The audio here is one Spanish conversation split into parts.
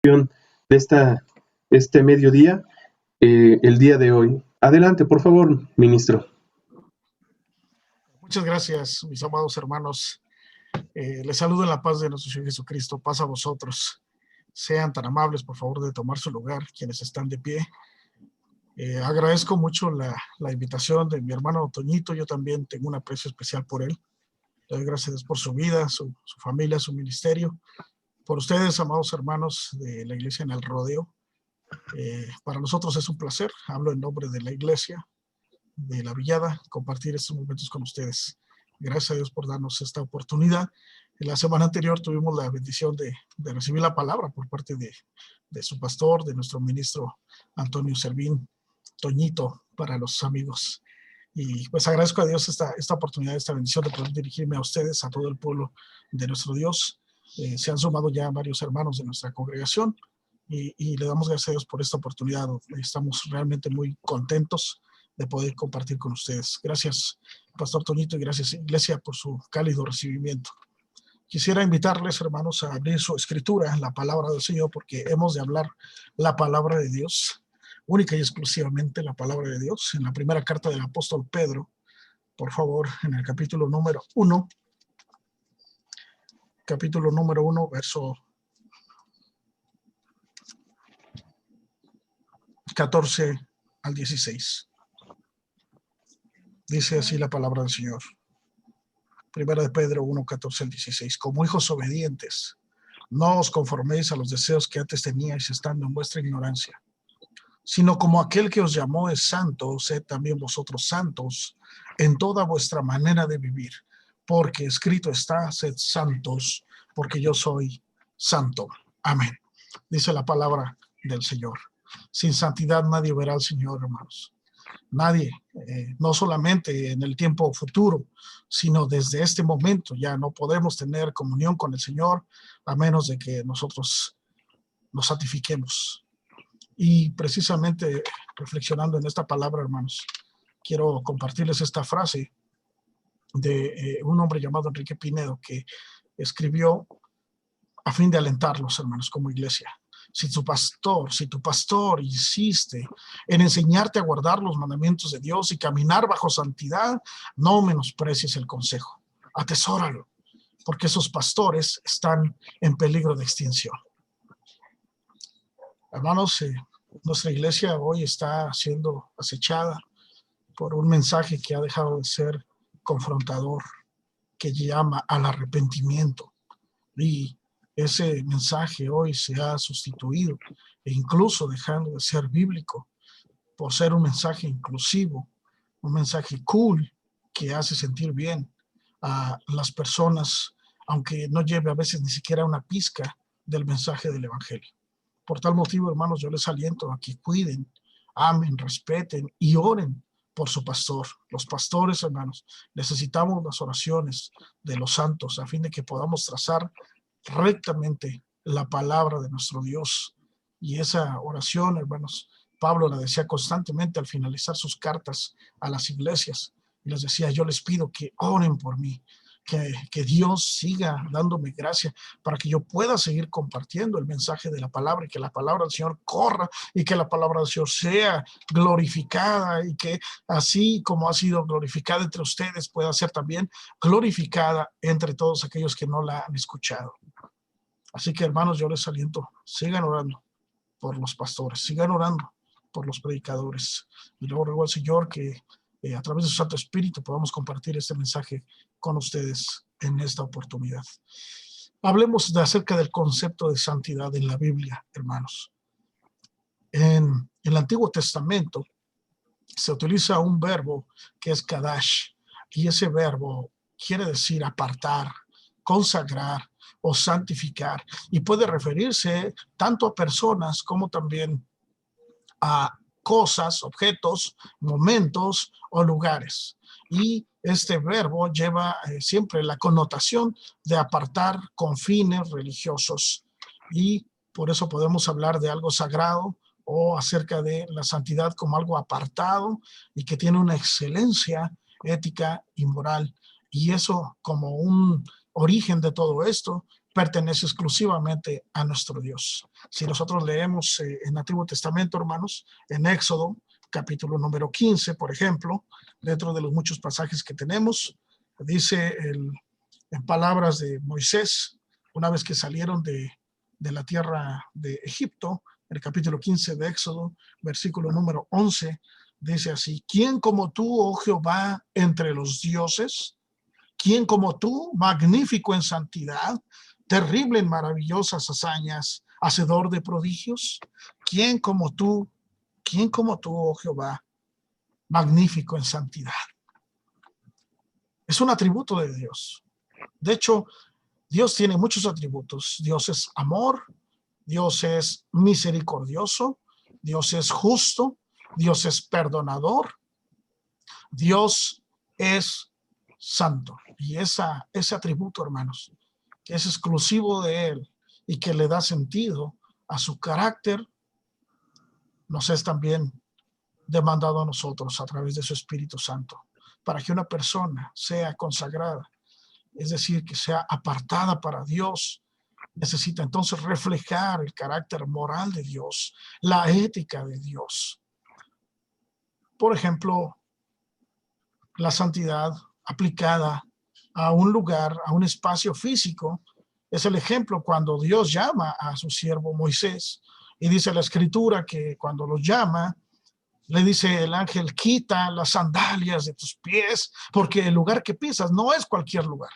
de este mediodía, el día de hoy. Adelante, por favor, ministro. Muchas gracias, mis amados hermanos. Les saludo en la paz de nuestro Señor Jesucristo. Paz a vosotros. Sean tan amables, por favor, de tomar su lugar, quienes están de pie. Agradezco mucho la invitación de mi hermano Toñito. Yo también tengo un aprecio especial por él. Le doy gracias por su vida, su familia, su ministerio. Por ustedes, amados hermanos de la iglesia en el Rodeo. Para nosotros es un placer. Hablo en nombre de la iglesia de la Villada, compartir estos momentos con ustedes. Gracias a Dios por darnos esta oportunidad. En la semana anterior tuvimos la bendición de recibir la palabra por parte de su pastor, de nuestro ministro Antonio Servín, Toñito, para los amigos. Y pues agradezco a Dios esta oportunidad, esta bendición de poder dirigirme a ustedes, a todo el pueblo de nuestro Dios. Se han sumado ya varios hermanos de nuestra congregación y le damos gracias a Dios por esta oportunidad. Estamos realmente muy contentos de poder compartir con ustedes. Gracias, Pastor Toñito, y gracias, Iglesia, por su cálido recibimiento. Quisiera invitarles, hermanos, a abrir su escritura, la palabra del Señor, porque hemos de hablar la palabra de Dios, única y exclusivamente la palabra de Dios. En la primera carta del apóstol Pedro, por favor, en el capítulo número 1, verso 14 al 16. Dice así la palabra del Señor. Primera de Pedro 1, 14 al 16. Como hijos obedientes, no os conforméis a los deseos que antes teníais estando en vuestra ignorancia, sino como aquel que os llamó es santo, sed también vosotros santos en toda vuestra manera de vivir, porque escrito está, sed santos, porque yo soy santo. Amén. Dice la palabra del Señor. Sin santidad nadie verá al Señor, hermanos. Nadie, no solamente en el tiempo futuro, sino desde este momento ya no podemos tener comunión con el Señor a menos de que nosotros nos santifiquemos. Y precisamente reflexionando en esta palabra, hermanos, quiero compartirles esta frase de un hombre llamado Enrique Pinedo que escribió a fin de alentarlos, hermanos, como iglesia. Si tu pastor insiste en enseñarte a guardar los mandamientos de Dios y caminar bajo santidad, no menosprecies el consejo. Atesóralo, porque esos pastores están en peligro de extinción. Hermanos, nuestra iglesia hoy está siendo acechada por un mensaje que ha dejado de ser confrontador, que llama al arrepentimiento. Y ese mensaje hoy se ha sustituido e incluso dejando de ser bíblico por ser un mensaje inclusivo, un mensaje cool que hace sentir bien a las personas, aunque no lleve a veces ni siquiera una pizca del mensaje del evangelio. Por tal motivo, hermanos, yo les aliento a que cuiden, amen, respeten y oren por su pastor. Los pastores, hermanos, necesitamos las oraciones de los santos a fin de que podamos trazar rectamente la palabra de nuestro Dios. Y esa oración, hermanos, Pablo la decía constantemente al finalizar sus cartas a las iglesias. Y les decía, yo les pido que oren por mí, que Dios siga dándome gracia para que yo pueda seguir compartiendo el mensaje de la palabra y que la palabra del Señor corra y que la palabra del Señor sea glorificada y que así como ha sido glorificada entre ustedes pueda ser también glorificada entre todos aquellos que no la han escuchado. Así que, hermanos, yo les aliento, sigan orando por los pastores, sigan orando por los predicadores. Y luego ruego al Señor que a través de su Santo Espíritu podamos compartir este mensaje con ustedes en esta oportunidad. Hablemos acerca del concepto de santidad en la Biblia, hermanos. En el Antiguo Testamento se utiliza un verbo que es kadash, y ese verbo quiere decir apartar, consagrar o santificar, y puede referirse tanto a personas como también a cosas, objetos, momentos o lugares. Y este verbo lleva siempre la connotación de apartar con fines religiosos, y por eso podemos hablar de algo sagrado o acerca de la santidad como algo apartado y que tiene una excelencia ética y moral. Y eso, como un origen de todo esto, pertenece exclusivamente a nuestro Dios. Si nosotros leemos en el Antiguo Testamento, hermanos, en Éxodo, capítulo número 15, por ejemplo, dentro de los muchos pasajes que tenemos, dice en palabras de Moisés, una vez que salieron de la tierra de Egipto, en el capítulo 15 de Éxodo, versículo número 11, dice así: ¿Quién como tú, oh Jehová, entre los dioses? ¿Quién como tú, magnífico en santidad, terrible en maravillosas hazañas, hacedor de prodigios? ¿Quién como tú, oh Jehová, magnífico en santidad? Es un atributo de Dios. De hecho, Dios tiene muchos atributos. Dios es amor, Dios es misericordioso, Dios es justo, Dios es perdonador, Dios es santo. Y ese atributo, hermanos, que es exclusivo de Él y que le da sentido a su carácter, nos es también demandado a nosotros a través de su Espíritu Santo, para que una persona sea consagrada, es decir, que sea apartada para Dios. Necesita entonces reflejar el carácter moral de Dios, la ética de Dios. Por ejemplo, la santidad aplicada a un lugar, a un espacio físico, es el ejemplo cuando Dios llama a su siervo Moisés, y dice la Escritura que cuando lo llama, le dice el ángel: quita las sandalias de tus pies, porque el lugar que pisas no es cualquier lugar,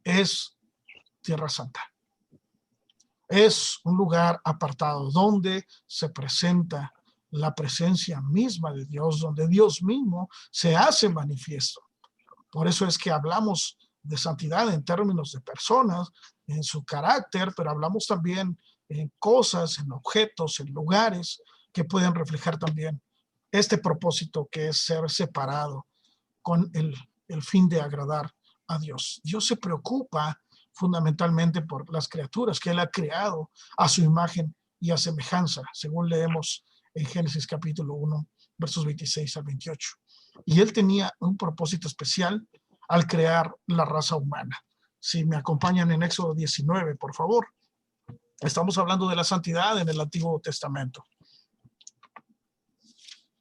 es Tierra Santa. Es un lugar apartado donde se presenta la presencia misma de Dios, donde Dios mismo se hace manifiesto. Por eso es que hablamos de santidad en términos de personas, en su carácter, pero hablamos también en cosas, en objetos, en lugares que pueden reflejar también este propósito, que es ser separado con el fin de agradar a Dios. Dios se preocupa fundamentalmente por las criaturas que Él ha creado a su imagen y a semejanza, según leemos en Génesis capítulo 1, versos 26 al 28. Y Él tenía un propósito especial al crear la raza humana. Si me acompañan en Éxodo 19, por favor. Estamos hablando de la santidad en el Antiguo Testamento.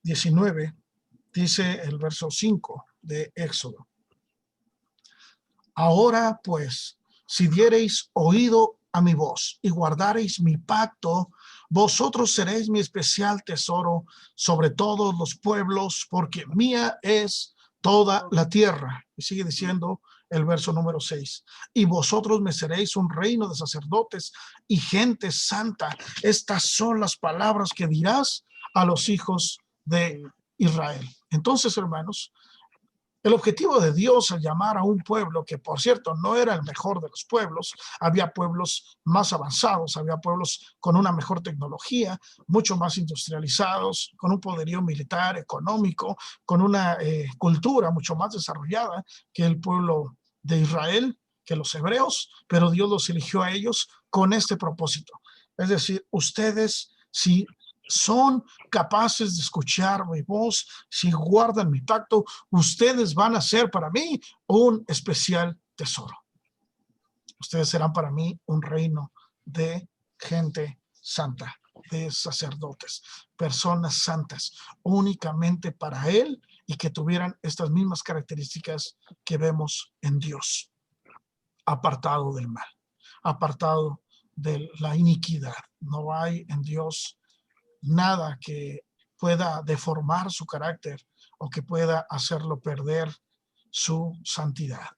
19, dice el verso 5 de Éxodo: ahora pues, si diereis oído a mi voz y guardareis mi pacto, vosotros seréis mi especial tesoro sobre todos los pueblos, porque mía es toda la tierra. Y sigue diciendo el verso número 6: y vosotros me seréis un reino de sacerdotes y gente santa. Estas son las palabras que dirás a los hijos de Israel. Entonces, hermanos, el objetivo de Dios al llamar a un pueblo, que por cierto no era el mejor de los pueblos, había pueblos más avanzados, había pueblos con una mejor tecnología, mucho más industrializados, con un poderío militar, económico, con una cultura mucho más desarrollada que el pueblo de Israel, que los hebreos, pero Dios los eligió a ellos con este propósito. Es decir, ustedes, si son capaces de escuchar mi voz, si guardan mi pacto, ustedes van a ser para mí un especial tesoro. Ustedes serán para mí un reino de gente santa, de sacerdotes, personas santas, únicamente para Él, y que tuvieran estas mismas características que vemos en Dios: apartado del mal, apartado de la iniquidad. No hay en Dios nada que pueda deformar su carácter o que pueda hacerlo perder su santidad.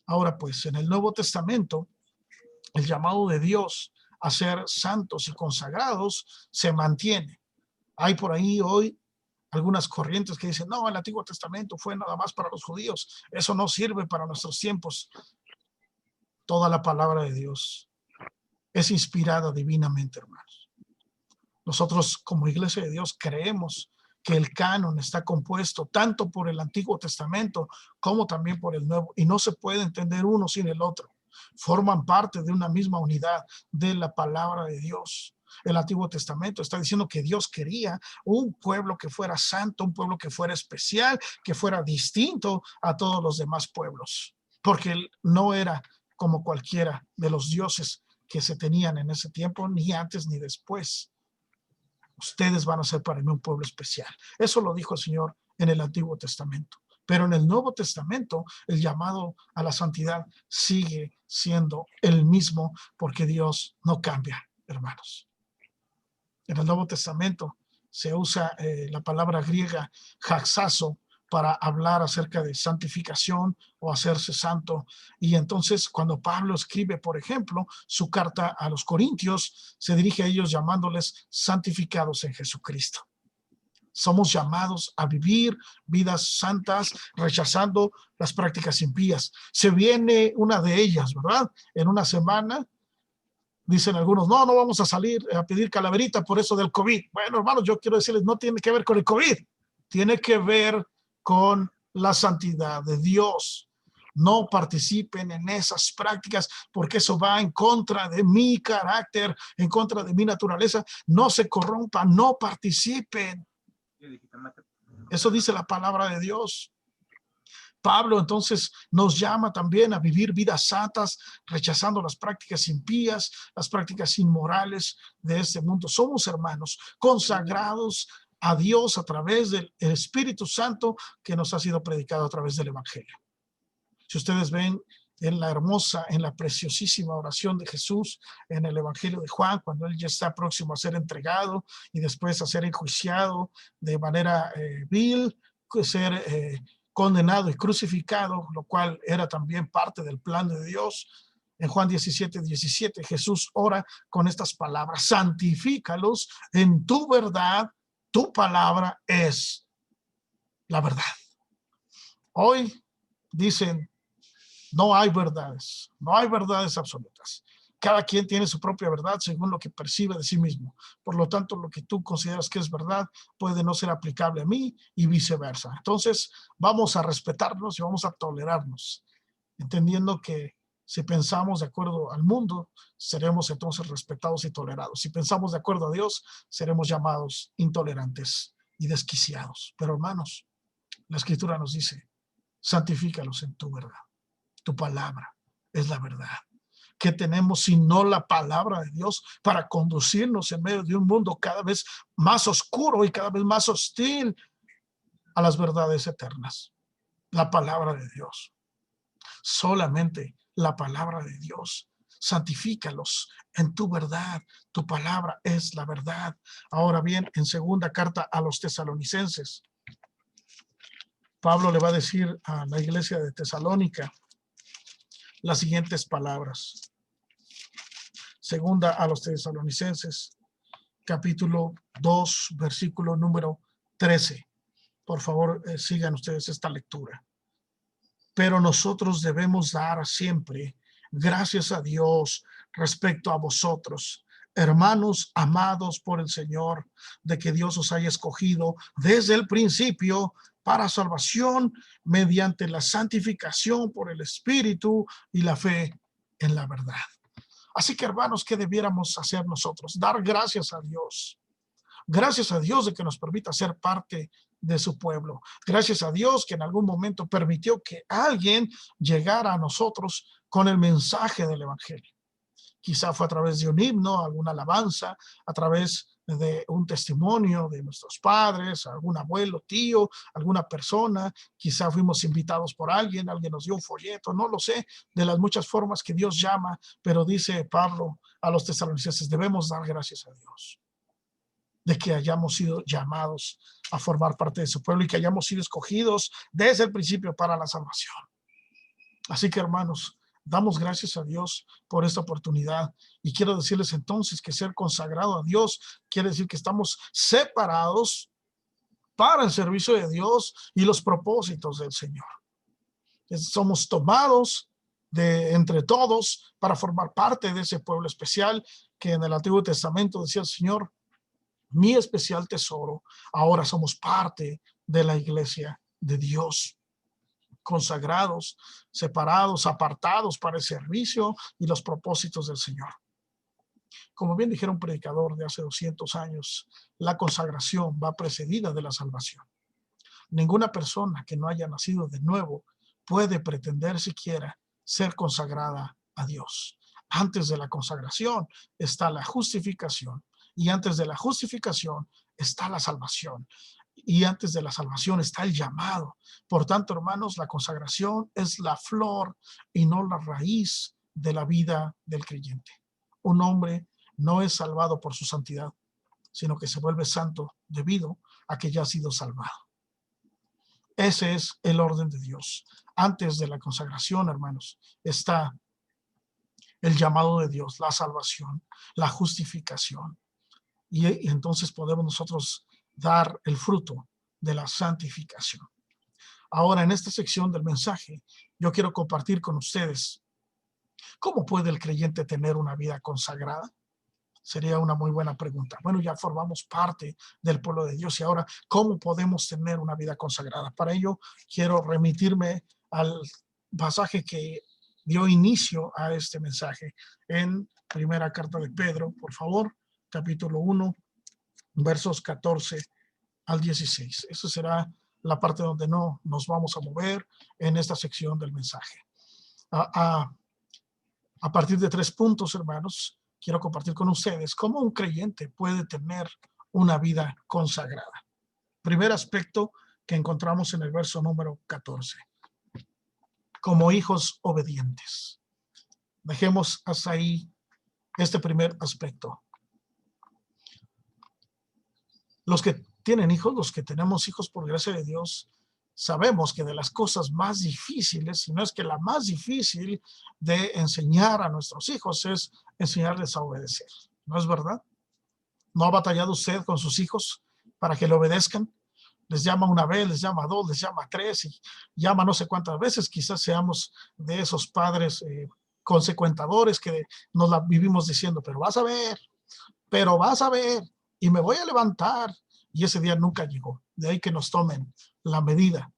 Ahora pues, en el Nuevo Testamento, el llamado de Dios a ser santos y consagrados se mantiene. Hay por ahí hoy algunas corrientes que dicen: no, el Antiguo Testamento fue nada más para los judíos, eso no sirve para nuestros tiempos. Toda la palabra de Dios es inspirada divinamente, hermanos. Nosotros, como Iglesia de Dios, creemos que el canon está compuesto tanto por el Antiguo Testamento como también por el Nuevo, y no se puede entender uno sin el otro. Forman parte de una misma unidad de la palabra de Dios. El Antiguo Testamento está diciendo que Dios quería un pueblo que fuera santo, un pueblo que fuera especial, que fuera distinto a todos los demás pueblos, porque no era como cualquiera de los dioses que se tenían en ese tiempo, ni antes ni después. Ustedes van a ser para mí un pueblo especial. Eso lo dijo el Señor en el Antiguo Testamento. Pero en el Nuevo Testamento, el llamado a la santidad sigue siendo el mismo, porque Dios no cambia, hermanos. En el Nuevo Testamento se usa la palabra griega haxazo para hablar acerca de santificación o hacerse santo. Y entonces cuando Pablo escribe, por ejemplo, su carta a los Corintios, se dirige a ellos llamándoles santificados en Jesucristo. Somos llamados a vivir vidas santas, rechazando las prácticas impías. Se viene una de ellas, ¿verdad? En una semana. Dicen algunos, no vamos a salir a pedir calaverita por eso del COVID. Bueno, hermanos, yo quiero decirles, no tiene que ver con el COVID. Tiene que ver con la santidad de Dios. No participen en esas prácticas porque eso va en contra de mi carácter, en contra de mi naturaleza. No se corrompan, no participen. Eso dice la palabra de Dios. Pablo entonces nos llama también a vivir vidas santas, rechazando las prácticas impías, las prácticas inmorales de este mundo. Somos hermanos consagrados a Dios a través del Espíritu Santo que nos ha sido predicado a través del Evangelio. Si ustedes ven en la hermosa, en la preciosísima oración de Jesús en el Evangelio de Juan, cuando él ya está próximo a ser entregado y después a ser enjuiciado de manera vil, ser condenado y crucificado, lo cual era también parte del plan de Dios. En Juan 17:17, Jesús ora con estas palabras: santifícalos en tu verdad, tu palabra es la verdad. Hoy dicen, no hay verdades absolutas. Cada quien tiene su propia verdad según lo que percibe de sí mismo. Por lo tanto, lo que tú consideras que es verdad puede no ser aplicable a mí y viceversa. Entonces, vamos a respetarnos y vamos a tolerarnos, entendiendo que si pensamos de acuerdo al mundo, seremos entonces respetados y tolerados. Si pensamos de acuerdo a Dios, seremos llamados intolerantes y desquiciados. Pero hermanos, la Escritura nos dice, santifícalos en tu verdad. Tu palabra es la verdad. ¿Qué tenemos sino la palabra de Dios para conducirnos en medio de un mundo cada vez más oscuro y cada vez más hostil a las verdades eternas? La palabra de Dios. Solamente la palabra de Dios. Santifícalos en tu verdad. Tu palabra es la verdad. Ahora bien, en segunda carta a los tesalonicenses, Pablo le va a decir a la iglesia de Tesalónica las siguientes palabras. Segunda a los tesalonicenses, capítulo 2, versículo número 13. Por favor, sigan ustedes esta lectura. Pero nosotros debemos dar siempre gracias a Dios respecto a vosotros, hermanos amados por el Señor, de que Dios os haya escogido desde el principio para salvación mediante la santificación por el Espíritu y la fe en la verdad. Así que, hermanos, ¿qué debiéramos hacer nosotros? Dar gracias a Dios. Gracias a Dios de que nos permita ser parte de su pueblo. Gracias a Dios que en algún momento permitió que alguien llegara a nosotros con el mensaje del Evangelio. Quizá fue a través de un himno, alguna alabanza, a través de un testimonio de nuestros padres, algún abuelo, tío, alguna persona. Quizá fuimos invitados por alguien nos dio un folleto, no lo sé, de las muchas formas que Dios llama, pero dice Pablo a los tesalonicenses, debemos dar gracias a Dios de que hayamos sido llamados a formar parte de su pueblo y que hayamos sido escogidos desde el principio para la salvación. Así que, hermanos, damos gracias a Dios por esta oportunidad y quiero decirles entonces que ser consagrado a Dios quiere decir que estamos separados para el servicio de Dios y los propósitos del Señor. Somos tomados de entre todos para formar parte de ese pueblo especial que en el Antiguo Testamento decía el Señor, mi especial tesoro. Ahora somos parte de la iglesia de Dios, consagrados, separados, apartados para el servicio y los propósitos del Señor. Como bien dijera un predicador de hace 200 años, la consagración va precedida de la salvación. Ninguna persona que no haya nacido de nuevo puede pretender siquiera ser consagrada a Dios. Antes de la consagración está la justificación, y antes de la justificación está la salvación, y antes de la salvación está el llamado. Por tanto, hermanos, la consagración es la flor y no la raíz de la vida del creyente. Un hombre no es salvado por su santidad, sino que se vuelve santo debido a que ya ha sido salvado. Ese es el orden de Dios. Antes de la consagración, hermanos, está el llamado de Dios, la salvación, la justificación. Y entonces podemos nosotros dar el fruto de la santificación. Ahora, en esta sección del mensaje, yo quiero compartir con ustedes cómo puede el creyente tener una vida consagrada. Sería una muy buena pregunta. Bueno, ya formamos parte del pueblo de Dios y ahora, ¿cómo podemos tener una vida consagrada? Para ello, quiero remitirme al pasaje que dio inicio a este mensaje en primera carta de Pedro, por favor, capítulo 1, versos 14 al 16. Esa será la parte donde no nos vamos a mover en esta sección del mensaje. A partir de 3 puntos, hermanos, quiero compartir con ustedes cómo un creyente puede tener una vida consagrada. Primer aspecto que encontramos en el verso número 14. Como hijos obedientes. Dejemos hasta ahí este primer aspecto. Los que tienen hijos, los que tenemos hijos por gracia de Dios, sabemos que de las cosas más difíciles, si no es que la más difícil de enseñar a nuestros hijos es enseñarles a obedecer. ¿No es verdad? ¿No ha batallado usted con sus hijos para que le obedezcan? Les llama una vez, les llama dos, les llama tres y llama no sé cuántas veces. Quizás seamos de esos padres consecuentadores que nos la vivimos diciendo, pero vas a ver, y me voy a levantar. Y ese día nunca llegó. De ahí que nos tomen la medida.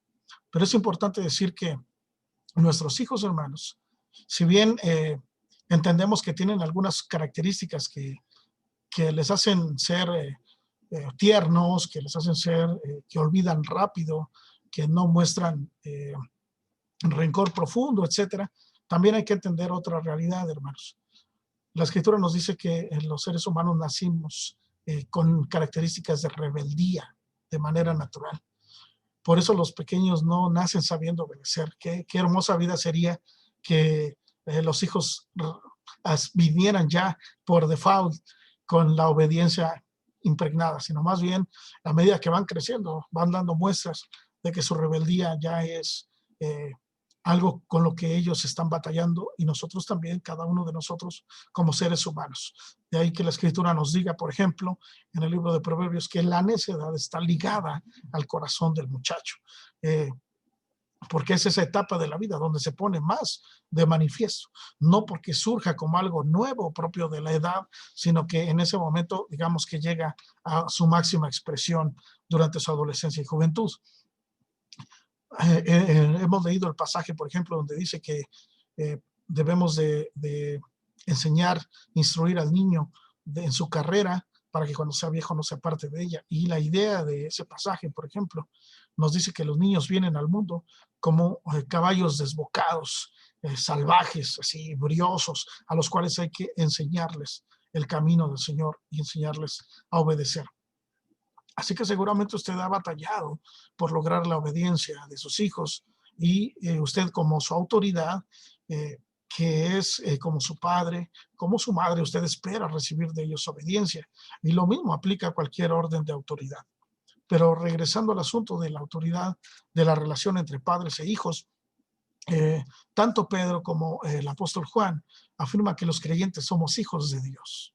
Pero es importante decir que nuestros hijos, hermanos, si bien entendemos que tienen algunas características que les hacen ser tiernos, que les hacen ser, que olvidan rápido, que no muestran rencor profundo, etcétera, también hay que entender otra realidad, hermanos. La Escritura nos dice que los seres humanos nacimos con características de rebeldía de manera natural. Por eso los pequeños no nacen sabiendo obedecer. Qué hermosa vida sería que los hijos vinieran ya por default con la obediencia impregnada, sino más bien a medida que van creciendo, van dando muestras de que su rebeldía ya es algo con lo que ellos están batallando, y nosotros también, cada uno de nosotros como seres humanos. De ahí que la Escritura nos diga, por ejemplo, en el libro de Proverbios, que la necedad está ligada al corazón del muchacho, porque es esa etapa de la vida donde se pone más de manifiesto, no porque surja como algo nuevo propio de la edad, sino que en ese momento, digamos que llega a su máxima expresión durante su adolescencia y juventud. Hemos leído el pasaje, por ejemplo, donde dice que debemos de enseñar, instruir al niño en su carrera para que cuando sea viejo no se aparte de ella. Y la idea de ese pasaje, por ejemplo, nos dice que los niños vienen al mundo como caballos desbocados, salvajes, así, briosos, a los cuales hay que enseñarles el camino del Señor y enseñarles a obedecer. Así que seguramente usted ha batallado por lograr la obediencia de sus hijos, y usted como su autoridad, que es como su padre, como su madre, usted espera recibir de ellos obediencia. Y lo mismo aplica a cualquier orden de autoridad. Pero regresando al asunto de la autoridad, de la relación entre padres e hijos, tanto Pedro como el apóstol Juan afirma que los creyentes somos hijos de Dios.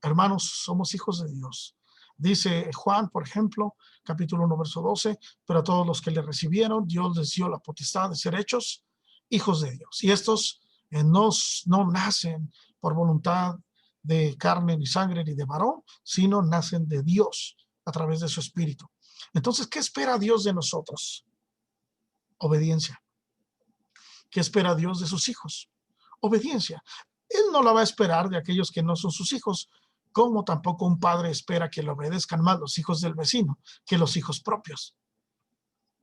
Hermanos, somos hijos de Dios. Dice Juan, por ejemplo, capítulo 1, verso 12, pero a todos los que le recibieron, Dios les dio la potestad de ser hechos hijos de Dios. Y estos no nacen por voluntad de carne, ni sangre, ni de varón, sino nacen de Dios a través de su Espíritu. Entonces, ¿qué espera Dios de nosotros? Obediencia. ¿Qué espera Dios de sus hijos? Obediencia. Él no la va a esperar de aquellos que no son sus hijos, como tampoco un padre espera que le obedezcan más los hijos del vecino que los hijos propios.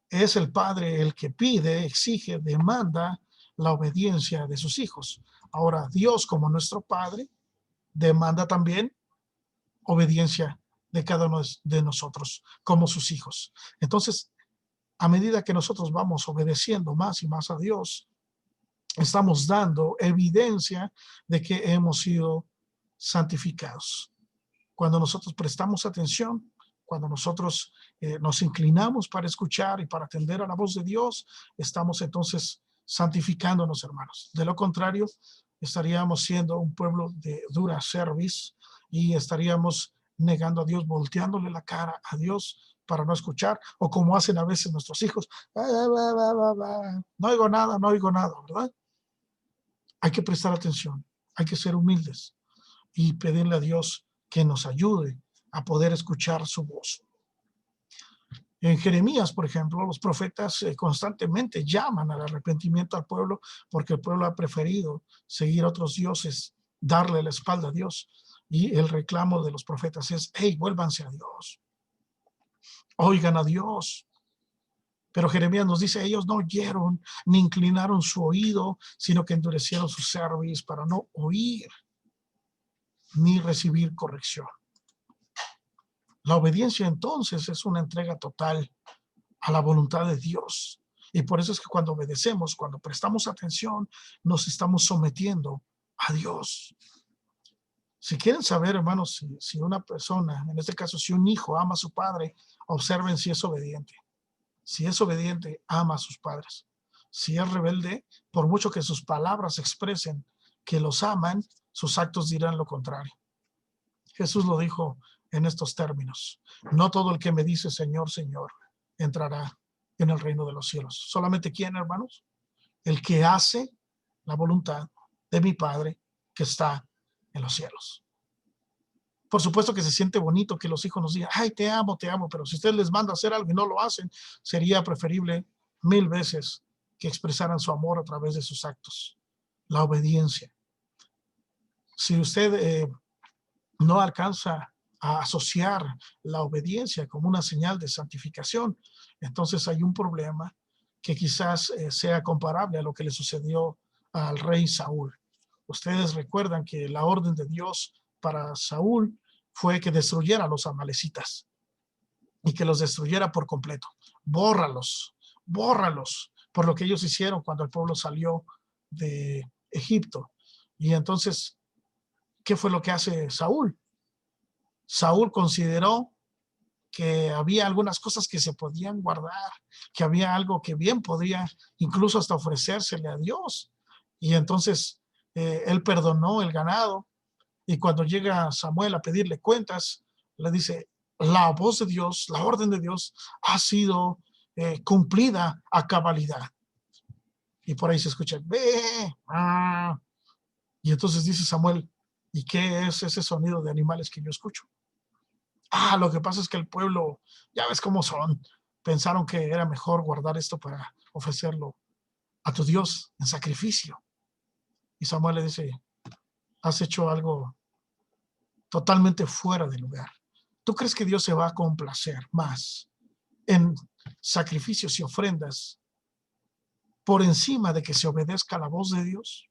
Es el padre el que pide, exige, demanda la obediencia de sus hijos. Ahora, Dios, como nuestro Padre, demanda también obediencia de cada uno de nosotros como sus hijos. Entonces, a medida que nosotros vamos obedeciendo más y más a Dios, estamos dando evidencia de que hemos sido santificados. Cuando nosotros prestamos atención, cuando nosotros nos inclinamos para escuchar y para atender a la voz de Dios, estamos entonces santificándonos, hermanos. De lo contrario, estaríamos siendo un pueblo de dura cerviz y estaríamos negando a Dios, volteándole la cara a Dios para no escuchar, o como hacen a veces nuestros hijos, no oigo nada, no oigo nada, ¿verdad? Hay que prestar atención, hay que ser humildes y pedirle a Dios que nos ayude a poder escuchar su voz. En Jeremías, por ejemplo, los profetas constantemente llaman al arrepentimiento al pueblo porque el pueblo ha preferido seguir otros dioses, darle la espalda a Dios. Y el reclamo de los profetas es, hey, vuélvanse a Dios, oigan a Dios. Pero Jeremías nos dice, ellos no oyeron ni inclinaron su oído, sino que endurecieron su cerviz para no oír ni recibir corrección. La obediencia entonces es una entrega total a la voluntad de Dios. Y por eso es que cuando obedecemos, cuando prestamos atención, nos estamos sometiendo a Dios. Si quieren saber, hermanos, si una persona, en este caso, si un hijo ama a su padre, observen si es obediente. Si es obediente, ama a sus padres. Si es rebelde, por mucho que sus palabras expresen que los aman, sus actos dirán lo contrario. Jesús lo dijo en estos términos: no todo el que me dice Señor, Señor, entrará en el reino de los cielos. Solamente ¿quién, hermanos? El que hace la voluntad de mi Padre que está en los cielos. Por supuesto que se siente bonito que los hijos nos digan, ay, te amo, pero si usted les manda a hacer algo y no lo hacen, sería preferible 1000 veces que expresaran su amor a través de sus actos. La obediencia. Si usted no alcanza a asociar la obediencia como una señal de santificación, entonces hay un problema que quizás sea comparable a lo que le sucedió al rey Saúl. Ustedes recuerdan que la orden de Dios para Saúl fue que destruyera a los amalecitas y que los destruyera por completo. Bórralos, bórralos, por lo que ellos hicieron cuando el pueblo salió de Egipto. Y entonces, ¿qué fue lo que hace Saúl? Saúl consideró que había algunas cosas que se podían guardar, que había algo que bien podría incluso hasta ofrecérsele a Dios. Y entonces él perdonó el ganado, y cuando llega Samuel a pedirle cuentas, le dice, la voz de Dios, la orden de Dios ha sido cumplida a cabalidad. Y por ahí se escucha, ve, ah. Y entonces dice Samuel, ¿y qué es ese sonido de animales que yo escucho? Ah, lo que pasa es que el pueblo, ya ves cómo son, pensaron que era mejor guardar esto para ofrecerlo a tu Dios en sacrificio. Y Samuel le dice, has hecho algo totalmente fuera de lugar. ¿Tú crees que Dios se va a complacer más en sacrificios y ofrendas por encima de que se obedezca a la voz de Dios?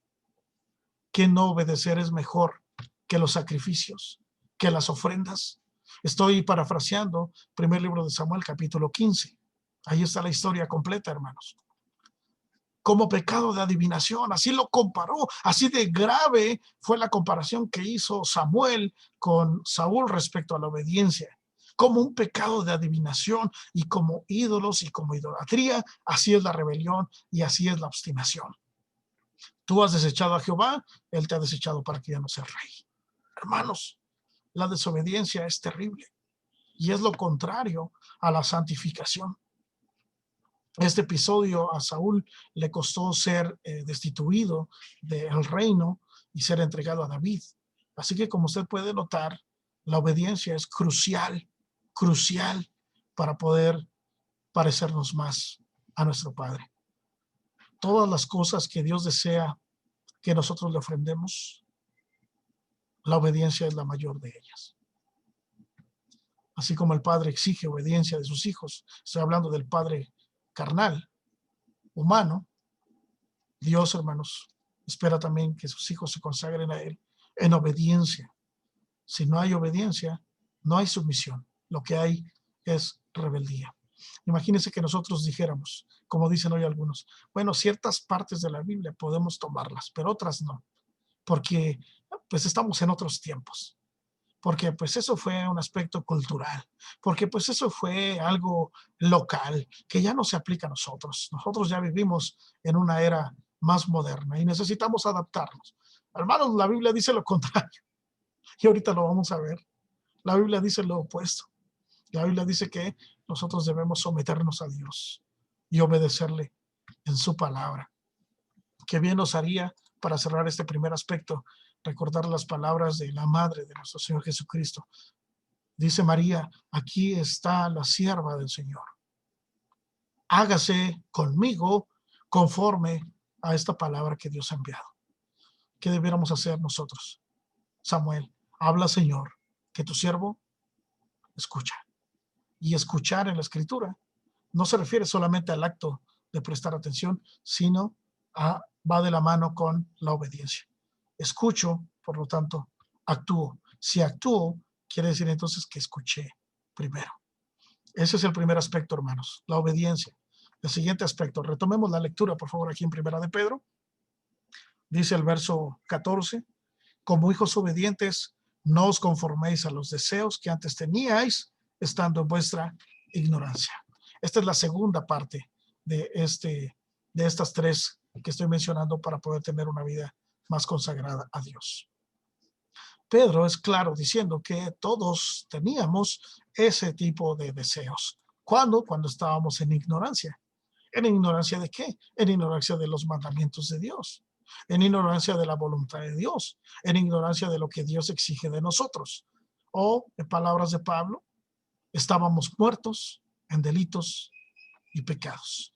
Que no obedecer es mejor que los sacrificios, que las ofrendas. Estoy parafraseando primer libro de Samuel, capítulo 15. Ahí está la historia completa, hermanos. Como pecado de adivinación, así lo comparó, así de grave fue la comparación que hizo Samuel con Saúl respecto a la obediencia. Como un pecado de adivinación y como ídolos y como idolatría, así es la rebelión y así es la obstinación. Tú has desechado a Jehová, él te ha desechado para que ya no seas rey. Hermanos, la desobediencia es terrible y es lo contrario a la santificación. Este episodio a Saúl le costó ser destituido del reino y ser entregado a David. Así que, como usted puede notar, la obediencia es crucial, crucial para poder parecernos más a nuestro Padre. Todas las cosas que Dios desea que nosotros le ofrendemos, la obediencia es la mayor de ellas. Así como el Padre exige obediencia de sus hijos, estoy hablando del Padre carnal, humano, Dios, hermanos, espera también que sus hijos se consagren a Él en obediencia. Si no hay obediencia, no hay sumisión. Lo que hay es rebeldía. Imagínense que nosotros dijéramos, como dicen hoy algunos, bueno, ciertas partes de la Biblia podemos tomarlas, pero otras no, porque pues estamos en otros tiempos, porque pues eso fue un aspecto cultural, porque pues eso fue algo local que ya no se aplica a nosotros. Nosotros ya vivimos en una era más moderna y necesitamos adaptarnos. Hermanos, la Biblia dice lo contrario y ahorita lo vamos a ver. La Biblia dice lo opuesto. La Biblia dice que nosotros debemos someternos a Dios y obedecerle en su palabra. Qué bien nos haría, para cerrar este primer aspecto, recordar las palabras de la madre de nuestro Señor Jesucristo. Dice María, aquí está la sierva del Señor. Hágase conmigo conforme a esta palabra que Dios ha enviado. ¿Qué debiéramos hacer nosotros? Samuel, habla, Señor, que tu siervo escucha. Y escuchar en la Escritura no se refiere solamente al acto de prestar atención, sino va de la mano con la obediencia. Escucho, por lo tanto, actúo. Si actúo, quiere decir entonces que escuché primero. Ese es el primer aspecto, hermanos, la obediencia. El siguiente aspecto, retomemos la lectura, por favor, aquí en Primera de Pedro. Dice el verso 14, como hijos obedientes, no os conforméis a los deseos que antes teníais, estando en vuestra ignorancia. Esta es la segunda parte de estas tres que estoy mencionando para poder tener una vida más consagrada a Dios. Pedro es claro diciendo que todos teníamos ese tipo de deseos. ¿Cuándo? Cuando estábamos en ignorancia. ¿En ignorancia de qué? En ignorancia de los mandamientos de Dios, en ignorancia de la voluntad de Dios, en ignorancia de lo que Dios exige de nosotros. O, en palabras de Pablo, estábamos muertos en delitos y pecados.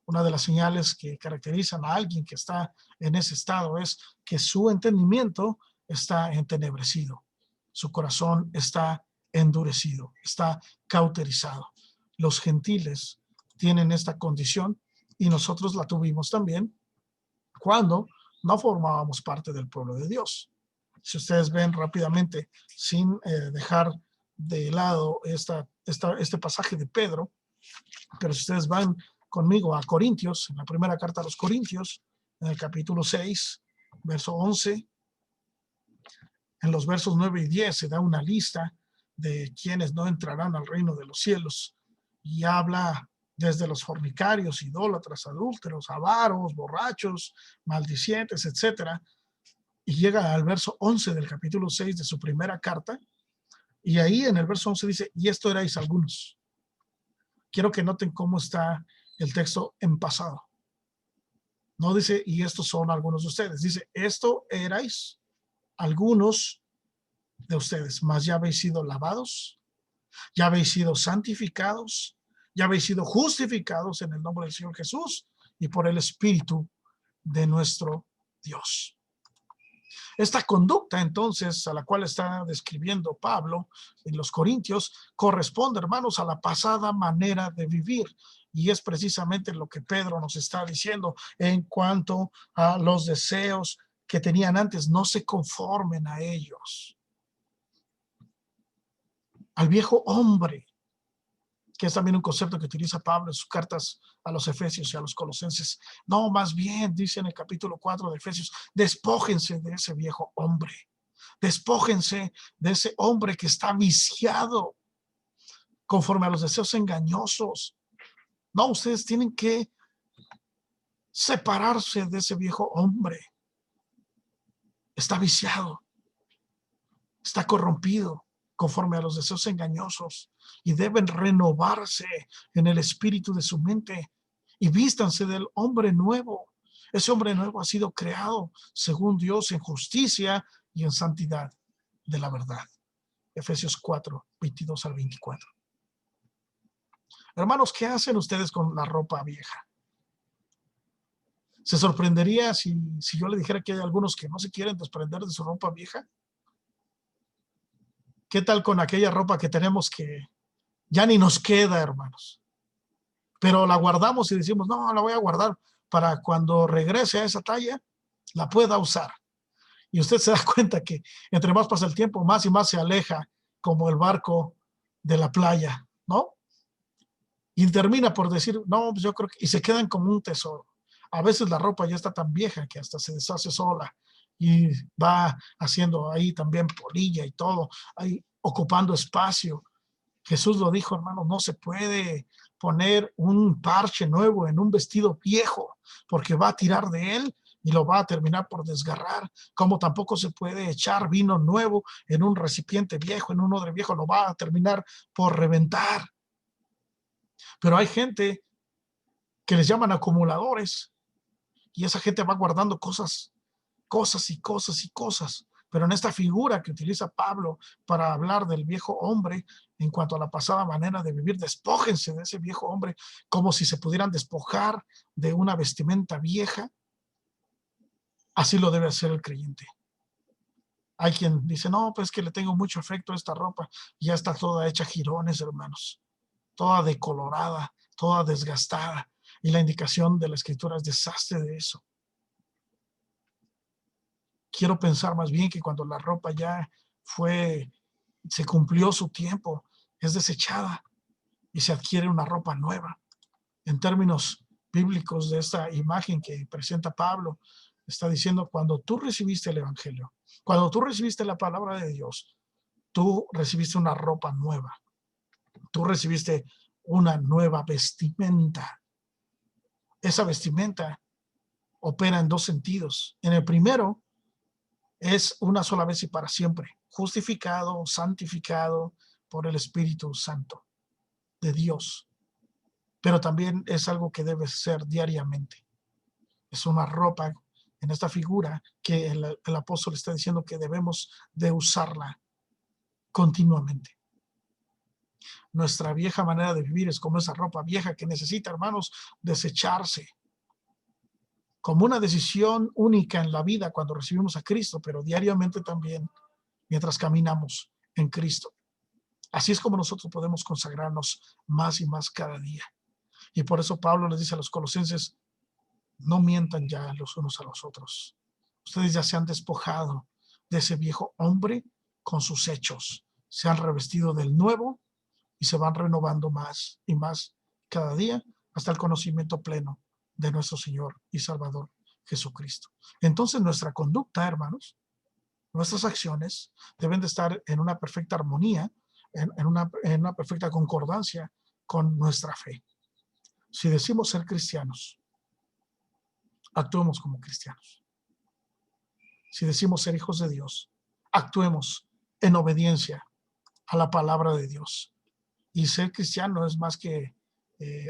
Una de las señales que caracterizan a alguien que está en ese estado es que su entendimiento está entenebrecido, su corazón está endurecido, está cauterizado. Los gentiles tienen esta condición y nosotros la tuvimos también cuando no formábamos parte del pueblo de Dios. Si ustedes ven rápidamente, sin dejar de lado este pasaje de Pedro, pero si ustedes van conmigo a Corintios, en la primera carta a los Corintios, en el capítulo 6, verso 11, en los versos 9 y 10 se da una lista de quienes no entrarán al reino de los cielos y habla desde los fornicarios, idólatras, adúlteros, avaros, borrachos, maldicientes, etcétera, y llega al verso 11 del capítulo 6 de su primera carta, y ahí en el verso 11 dice, y esto erais algunos. Quiero que noten cómo está el texto en pasado. No dice, y estos son algunos de ustedes. Dice, esto erais algunos de ustedes, mas ya habéis sido lavados, ya habéis sido santificados, ya habéis sido justificados en el nombre del Señor Jesús y por el Espíritu de nuestro Dios. Esta conducta, entonces, a la cual está describiendo Pablo en los Corintios, corresponde, hermanos, a la pasada manera de vivir. Y es precisamente lo que Pedro nos está diciendo en cuanto a los deseos que tenían antes. No se conformen a ellos. Al viejo hombre, que es también un concepto que utiliza Pablo en sus cartas a los Efesios y a los Colosenses. No, más bien, dice en el capítulo 4 de Efesios, despójense de ese viejo hombre. Despójense de ese hombre que está viciado conforme a los deseos engañosos. No, ustedes tienen que separarse de ese viejo hombre. Está viciado, está corrompido conforme a los deseos engañosos y deben renovarse en el espíritu de su mente y vístanse del hombre nuevo. Ese hombre nuevo ha sido creado según Dios en justicia y en santidad de la verdad. Efesios 4, 22 al 24. Hermanos, ¿qué hacen ustedes con la ropa vieja? ¿Se sorprendería si yo le dijera que hay algunos que no se quieren desprender de su ropa vieja? ¿Qué tal con aquella ropa que tenemos que ya ni nos queda, hermanos? Pero la guardamos y decimos, no, la voy a guardar para cuando regrese a esa talla, la pueda usar. Y usted se da cuenta que entre más pasa el tiempo, más y más se aleja como el barco de la playa, ¿no? Y termina por decir, no, pues yo creo que, y se quedan como un tesoro. A veces la ropa ya está tan vieja que hasta se deshace sola y va haciendo ahí también polilla y todo, ahí ocupando espacio. Jesús lo dijo, hermano, no se puede poner un parche nuevo en un vestido viejo porque va a tirar de él y lo va a terminar por desgarrar, como tampoco se puede echar vino nuevo en un recipiente viejo, en un odre viejo, lo va a terminar por reventar. Pero hay gente que les llaman acumuladores y esa gente va guardando cosas, cosas y cosas y cosas. Pero en esta figura que utiliza Pablo para hablar del viejo hombre en cuanto a la pasada manera de vivir, despójense de ese viejo hombre como si se pudieran despojar de una vestimenta vieja. Así lo debe hacer el creyente. Hay quien dice, no, pues que le tengo mucho afecto a esta ropa. Y ya está toda hecha jirones, hermanos. Toda decolorada, toda desgastada. Y la indicación de la escritura es desastre de eso. Quiero pensar más bien que cuando la ropa ya se cumplió su tiempo, es desechada y se adquiere una ropa nueva. En términos bíblicos de esta imagen que presenta Pablo, está diciendo, cuando tú recibiste el evangelio, cuando tú recibiste la palabra de Dios, tú recibiste una ropa nueva, tú recibiste una nueva vestimenta. Esa vestimenta opera en dos sentidos. En el primero, es una sola vez y para siempre, justificado, santificado por el Espíritu Santo de Dios. Pero también es algo que debe ser diariamente. Es una ropa en esta figura que el apóstol está diciendo que debemos de usarla continuamente. Nuestra vieja manera de vivir es como esa ropa vieja que necesita, hermanos, desecharse. Como una decisión única en la vida cuando recibimos a Cristo, pero diariamente también mientras caminamos en Cristo. Así es como nosotros podemos consagrarnos más y más cada día. Y por eso Pablo les dice a los colosenses, no mientan ya los unos a los otros. Ustedes ya se han despojado de ese viejo hombre con sus hechos. Se han revestido del nuevo y se van renovando más y más cada día hasta el conocimiento pleno de nuestro Señor y Salvador Jesucristo. Entonces nuestra conducta, hermanos, nuestras acciones deben de estar en una perfecta armonía, en una perfecta concordancia con nuestra fe. Si decimos ser cristianos, actuemos como cristianos. Si decimos ser hijos de Dios, actuemos en obediencia a la palabra de Dios. Y ser cristiano es más que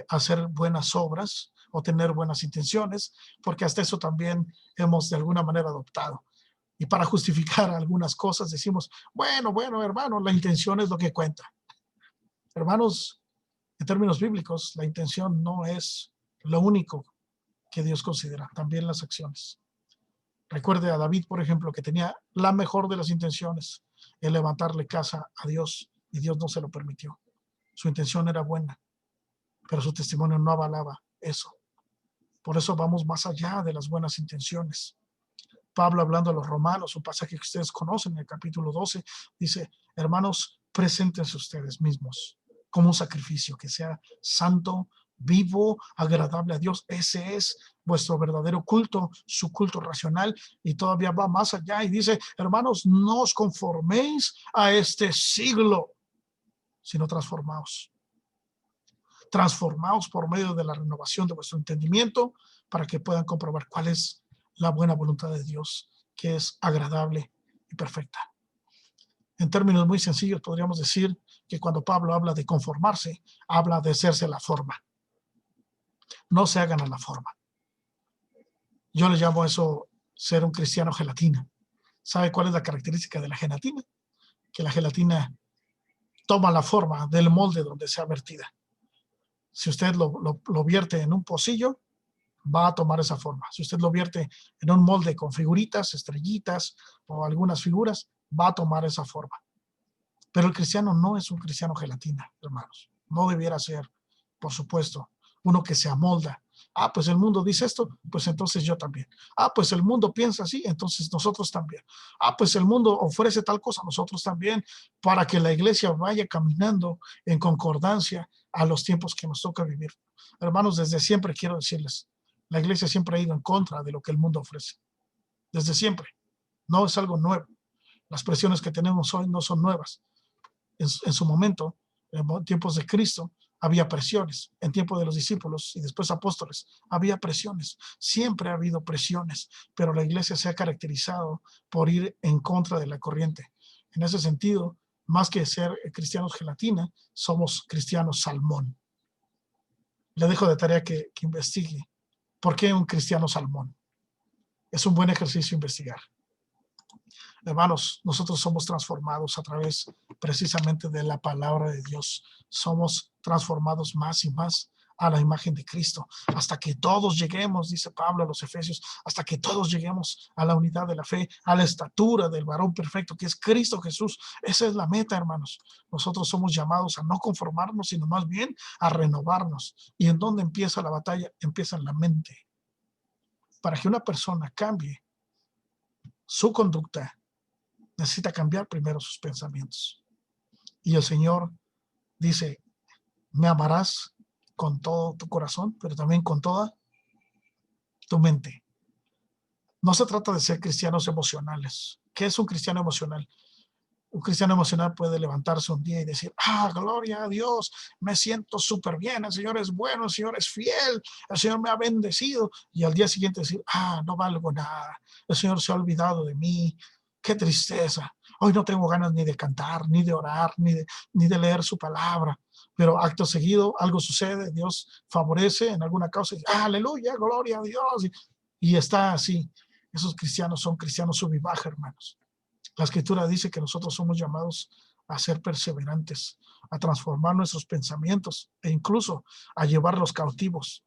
hacer buenas obras o tener buenas intenciones, porque hasta eso también hemos de alguna manera adoptado. Y para justificar algunas cosas decimos, bueno, hermano, la intención es lo que cuenta. Hermanos, en términos bíblicos, la intención no es lo único que Dios considera, también las acciones. Recuerde a David, por ejemplo, que tenía la mejor de las intenciones, el levantarle casa a Dios, y Dios no se lo permitió. Su intención era buena, pero su testimonio no avalaba eso. Por eso vamos más allá de las buenas intenciones. Pablo, hablando a los romanos, un pasaje que ustedes conocen en el capítulo 12, dice, hermanos, preséntense ustedes mismos como un sacrificio que sea santo, vivo, agradable a Dios. Ese es vuestro verdadero culto, su culto racional, y todavía va más allá y dice, hermanos, no os conforméis a este siglo, sino transformaos. Transformaos por medio de la renovación de vuestro entendimiento para que puedan comprobar cuál es la buena voluntad de Dios, que es agradable y perfecta. En términos muy sencillos, podríamos decir que cuando Pablo habla de conformarse, habla de hacerse la forma. No se hagan a la forma. Yo le llamo eso ser un cristiano gelatina. ¿Sabe cuál es la característica de la gelatina? Que la gelatina toma la forma del molde donde sea vertida. Si usted lo vierte en un pocillo, va a tomar esa forma. Si usted lo vierte en un molde con figuritas, estrellitas o algunas figuras, va a tomar esa forma. Pero el cristiano no es un cristiano gelatina, hermanos. No debiera ser, por supuesto, uno que se amolda Ah, pues el mundo dice esto, pues entonces yo también. Ah, pues el mundo piensa así, entonces nosotros también. Ah, pues el mundo ofrece tal cosa, nosotros también, para que la iglesia vaya caminando en concordancia a los tiempos que nos toca vivir. Hermanos, desde siempre quiero decirles, la iglesia siempre ha ido en contra de lo que el mundo ofrece. Desde siempre. No es algo nuevo. Las presiones que tenemos hoy no son nuevas. En su momento, en tiempos de Cristo, había presiones. En tiempo de los discípulos y después apóstoles, había presiones. Siempre ha habido presiones, pero la iglesia se ha caracterizado por ir en contra de la corriente. En ese sentido, más que ser cristianos gelatina, somos cristianos salmón. Le dejo de tarea que investigue. ¿Por qué un cristiano salmón? Es un buen ejercicio investigar. Hermanos, nosotros somos transformados a través precisamente de la palabra de Dios. Somos transformados más y más a la imagen de Cristo, hasta que todos lleguemos, dice Pablo a los Efesios, hasta que todos lleguemos a la unidad de la fe, a la estatura del varón perfecto, que es Cristo Jesús. Esa es la meta, hermanos. Nosotros somos llamados a no conformarnos, sino más bien a renovarnos. ¿Y en dónde empieza la batalla? Empieza en la mente. Para que una persona cambie su conducta, necesita cambiar primero sus pensamientos. Y el Señor dice, me amarás con todo tu corazón, pero también con toda tu mente. No se trata de ser cristianos emocionales. ¿Qué es un cristiano emocional? Un cristiano emocional puede levantarse un día y decir, gloria a Dios, me siento súper bien, el Señor es bueno, el Señor es fiel, el Señor me ha bendecido. Y al día siguiente decir, no valgo nada, el Señor se ha olvidado de mí, qué tristeza. Hoy no tengo ganas ni de cantar, ni de orar, ni de leer su palabra. Pero acto seguido algo sucede, Dios favorece en alguna causa y dice, aleluya, gloria a Dios. Y está así. Esos cristianos son cristianos sub y baja, hermanos. La escritura dice que nosotros somos llamados a ser perseverantes, a transformar nuestros pensamientos e incluso a llevarlos cautivos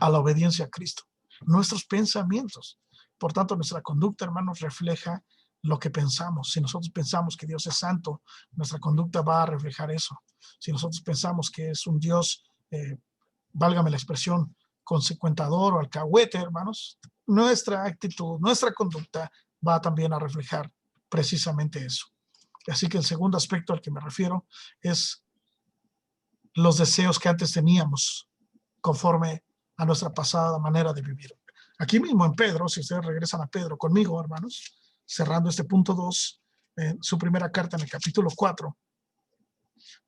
a la obediencia a Cristo. Nuestros pensamientos. Por tanto, nuestra conducta, hermanos, refleja lo que pensamos. Si nosotros pensamos que Dios es santo, nuestra conducta va a reflejar eso. Si nosotros pensamos que es un Dios, válgame la expresión, consecuentador o alcahuete, hermanos, nuestra actitud, nuestra conducta va también a reflejar precisamente eso. Así que el segundo aspecto al que me refiero es los deseos que antes teníamos conforme a nuestra pasada manera de vivir. Aquí mismo en Pedro, si ustedes regresan a Pedro conmigo, hermanos, cerrando este punto 2, su primera carta en el capítulo 4,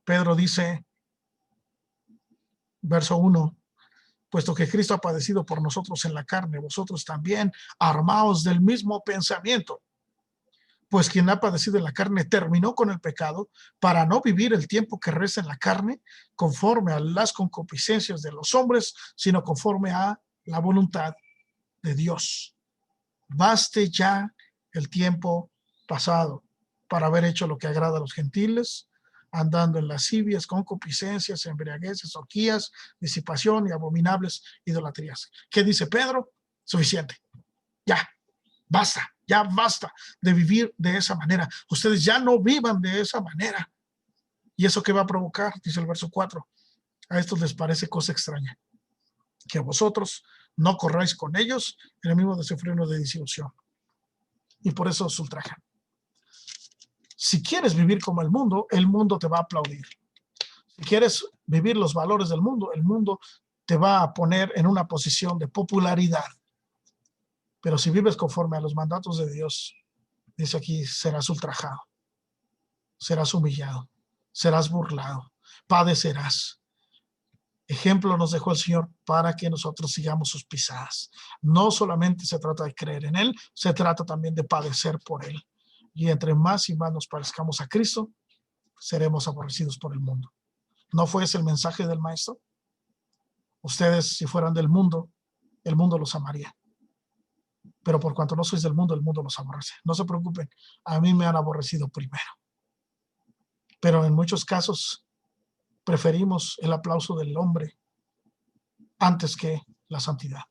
Pedro dice, verso 1, puesto que Cristo ha padecido por nosotros en la carne, vosotros también armaos del mismo pensamiento. Pues quien ha padecido en la carne terminó con el pecado para no vivir el tiempo que resta en la carne conforme a las concupiscencias de los hombres, sino conforme a la voluntad de Dios. Baste ya el tiempo pasado para haber hecho lo que agrada a los gentiles, andando en lascivias, concupiscencias, embriagueces, orgías, disipación y abominables idolatrías. ¿Qué dice Pedro? Suficiente. Ya, basta, ya basta de vivir de esa manera. Ustedes ya no vivan de esa manera. ¿Y eso qué va a provocar? Dice el verso 4. A estos les parece cosa extraña que vosotros no corráis con ellos en el mismo desenfreno de disilusión. Y por eso os ultrajan. Si quieres vivir como el mundo te va a aplaudir. Si quieres vivir los valores del mundo, el mundo te va a poner en una posición de popularidad. Pero si vives conforme a los mandatos de Dios, dice aquí, serás ultrajado, serás humillado, serás burlado, padecerás. Ejemplo nos dejó el Señor para que nosotros sigamos sus pisadas. No solamente se trata de creer en Él, se trata también de padecer por Él. Y entre más y más nos parezcamos a Cristo, seremos aborrecidos por el mundo. ¿No fue ese el mensaje del Maestro? Ustedes, si fueran del mundo, el mundo los amaría. Pero por cuanto no sois del mundo, el mundo los aborrece. No se preocupen, a mí me han aborrecido primero. Pero en muchos casos preferimos el aplauso del hombre antes que la santidad